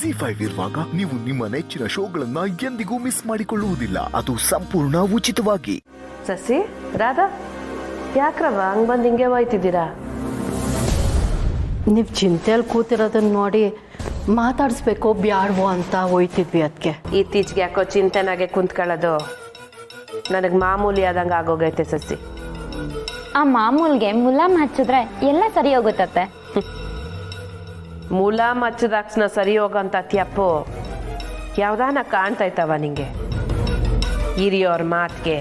ZEE5 ಇರುವಾಗ ನೀವು ನಿಮ್ಮ ನೆಚ್ಚಿನ ಶೋಗಳನ್ನ ಎಂದಿಗೂ ಮಿಸ್ ಮಾಡಿಕೊಳ್ಳುವುದಿಲ್ಲ. ಅದು ಸಂಪೂರ್ಣ ಉಚಿತವಾಗಿ. ಸಸಿ ರಾಧಾ ಯಾಕ್ರವ ಹಂಗ್ ಬಂದು ಹಿಂಗೆ ಹೋಯ್ತಿದ್ದೀರಾ? ನೀವು ಚಿಂತೆಯಲ್ಲಿ ಕೂತಿರೋದನ್ನ ನೋಡಿ ಮಾತಾಡಿಸ್ಬೇಕೋ ಬ್ಯಾಡ್ವೋ ಅಂತ ಹೋಯ್ತಿದ್ವಿ. ಅದಕ್ಕೆ ಇತ್ತೀಚೆಗೆ ಯಾಕೋ ಚಿಂತೆನಾಗೆ ಕುಂತ್ಕೊಳ್ಳೋದು ನನಗೆ ಮಾಮೂಲಿ ಆದಂಗೆ ಆಗೋಗೈತೆ ಸಸಿ. ಆ ಮಾಮೂಲ್ಗೆ ಮುಲಾಮ್ ಹಚ್ಚಿದ್ರೆ ಎಲ್ಲ ಸರಿ ಹೋಗುತ್ತತ್ತೆ. ಮುಲಾಮ್ ಹಚ್ಚದಾಕ್ಸ್ನ ಸರಿ ಹೋಗಂತ ತ್ಯಪ್ಪು ಯಾವ್ದಾನ ಕಾಣ್ತೈತವ ನಿಂಗೆ? ಹಿರಿಯೋರ್ ಮಾತ್ಗೆ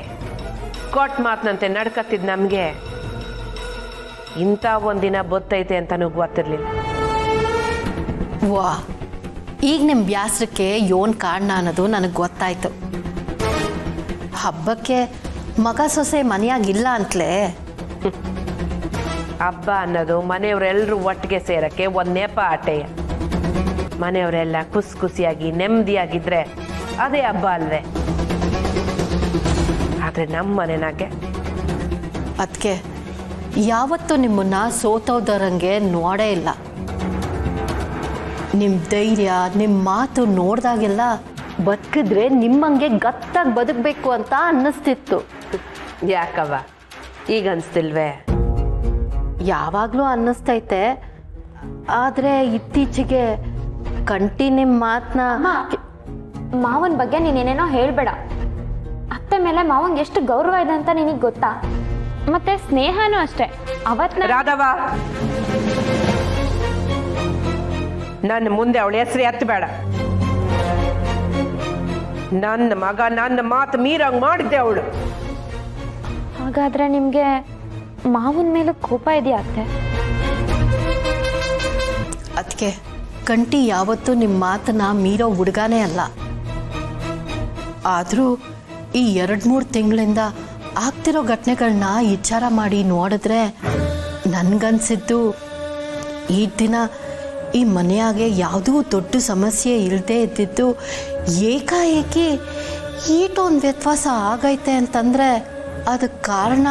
ಕೊಟ್ ಮಾತ್ನಂತೆ ನಡ್ಕತ್ತಿದ್ ನಮ್ಗೆ ಇಂಥ ಒಂದಿನ ಬತ್ತೈತೆ ಅಂತ ಗೊತ್ತಿರ್ಲಿಲ್ಲ. ವಾ, ಈಗ ನಿಮ್ಮ ಬ್ಯಾಸರಕ್ಕೆ ಯೋನ್ ಕಾರಣ ಅನ್ನೋದು ನನಗೆ ಗೊತ್ತಾಯ್ತು. ಹಬ್ಬಕ್ಕೆ ಮಗ ಸೊಸೆ ಮನೆಯಾಗಿಲ್ಲ ಅಂತಲೇ. ಹಬ್ಬ ಅನ್ನೋದು ಮನೆಯವರೆಲ್ಲರೂ ಒಟ್ಟಿಗೆ ಸೇರಕ್ಕೆ ಒಂದು ನೆಪ ಆಟೆಯ. ಮನೆಯವರೆಲ್ಲ ಖುಷಿಯಾಗಿ ನೆಮ್ಮದಿಯಾಗಿದ್ರೆ ಅದೇ ಹಬ್ಬ ಅಲ್ವೇ? ಆದರೆ ನಮ್ಮ ಮನೆನಾಗೆ ಅದಕ್ಕೆ ಯಾವತ್ತೂ ನಿಮ್ಮನ್ನ ಸೋತೋದರಂಗೆ ನೋಡೇ ಇಲ್ಲ. ನಿಮ್ಮ ಧೈರ್ಯ, ನಿಮ್ಮ ಮಾತು ನೋಡಿದಾಗೆಲ್ಲ ಬದುಕಿದ್ರೆ ನಿಮ್ಮಂಗೆ ಗತ್ತಾಗಿ ಬದುಕಬೇಕು ಅಂತ ಅನ್ನಿಸ್ತಿತ್ತು. ಯಾಕವ್ವ ಈಗ ಅನಿಸ್ತಿಲ್ವೇ? ಯಾವಾಗಲೂ ಅನ್ನಿಸ್ತೈತೆ, ಆದರೆ ಇತ್ತೀಚೆಗೆ ಕಂಟಿ ನಿಮ್ಮ ಮಾತನ್ನ. ಮಾವನ ಬಗ್ಗೆ ನೀನೇನೇನೋ ಹೇಳ್ಬೇಡ. ಅತ್ತೆ ಮೇಲೆ ಮಾವಂಗೆ ಎಷ್ಟು ಗೌರವ ಇದೆ ಅಂತ ನಿನಗೆ ಗೊತ್ತಾ? ಮತ್ತೆ ಸ್ನೇಹನೂ ಅಷ್ಟೇ. ಅವತ್ತು ರಾಧವ ನನ್ನ ಮುಂದೆ ಅವಳ ಹೆಸರು ಎತ್ತಬೇಡ. ನನ್ನ ಮಗ ನನ್ನ ಮಾತು ಮೀರಂಗ್ ಮಾಡಿದ್ದೆ ಅವಳು. ಹಾಗಾದ್ರೆ ನಿಮಗೆ ಮಾವನ ಮೇಲೂ ಕೋಪ ಇದೆಯಾ ಅತ್ತೆ? ಅದಕ್ಕೆ ಕಂಟಿ ಯಾವತ್ತೂ ನಿಮ್ಮ ಮಾತನ್ನ ಮೀರೋ ಹುಡುಗಾನೇ ಅಲ್ಲ. ಆದರೂ ಈ 2-3 ತಿಂಗಳಿಂದ ಆಗ್ತಿರೋ ಘಟನೆಗಳನ್ನ ವಿಚಾರ ಮಾಡಿ ನೋಡಿದ್ರೆ ನನಗನ್ಸಿದ್ದು ಈ ದಿನ ಈ ಮನೆಯಾಗೆ ಯಾವುದೂ ದೊಡ್ಡ ಸಮಸ್ಯೆ ಇಲ್ಲದೆ ಇದ್ದಿದ್ದು ಏಕಾಏಕಿ ಈಟೊಂದು ವ್ಯತ್ಯಾಸ ಆಗೈತೆ ಅಂತಂದರೆ ಅದಕ್ಕೆ ಕಾರಣ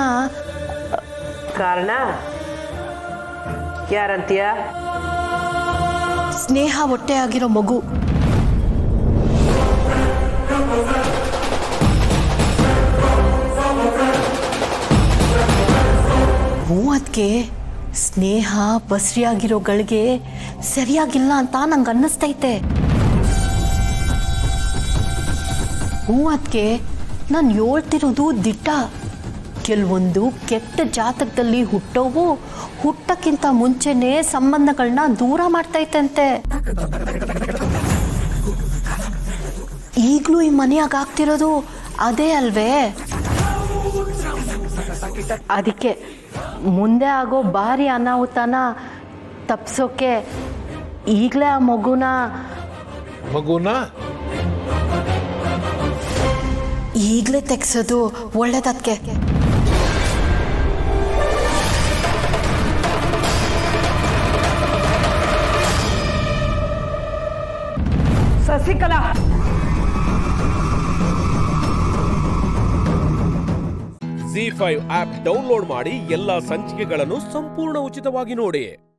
ಯಾರಂತೀಯ? ಸ್ನೇಹ ಹೊಟ್ಟೆ ಆಗಿರೋ ಮಗು. ಅದಕ್ಕೆ ಸ್ನೇಹ ಬಸ್ರಿಯಾಗಿರೋಗಳಿಗೆ ಸರಿಯಾಗಿಲ್ಲ ಅಂತ ನಂಗೆ ಅನ್ನಿಸ್ತೈತೆ. ಅದಕ್ಕೆ ನಾನು ಹೇಳ್ತಿರೋದು ದಿಟ್ಟ. ಕೆಲವೊಂದು ಕೆಟ್ಟ ಜಾತಕದಲ್ಲಿ ಹುಟ್ಟೋವು ಹುಟ್ಟಕ್ಕಿಂತ ಮುಂಚೆನೇ ಸಂಬಂಧಗಳನ್ನ ದೂರ ಮಾಡ್ತೈತಂತೆ. ಈಗಲೂ ಈ ಮನೆಯಾಗ ಆಗ್ತಿರೋದು ಅದೇ ಅಲ್ವೇ? ಅದಕ್ಕೆ ಮುಂದೆ ಆಗೋ ಭಾರಿ ಅನಾಹುತನ ತಪ್ಸೋಕೆ ಈಗಲೇ ಆ ಮಗುನ ಈಗಲೇ ತೆಗ್ಸೋದು ಒಳ್ಳೇದಕ್ಕೆ. ಸಸಿಕಲಾ, ZEE5 ಆಪ್ ಡೌನ್ಲೋಡ್ ಮಾಡಿ ಎಲ್ಲಾ ಸಂಚಿಕೆಗಳನ್ನು ಸಂಪೂರ್ಣ ಉಚಿತವಾಗಿ ನೋಡಿ.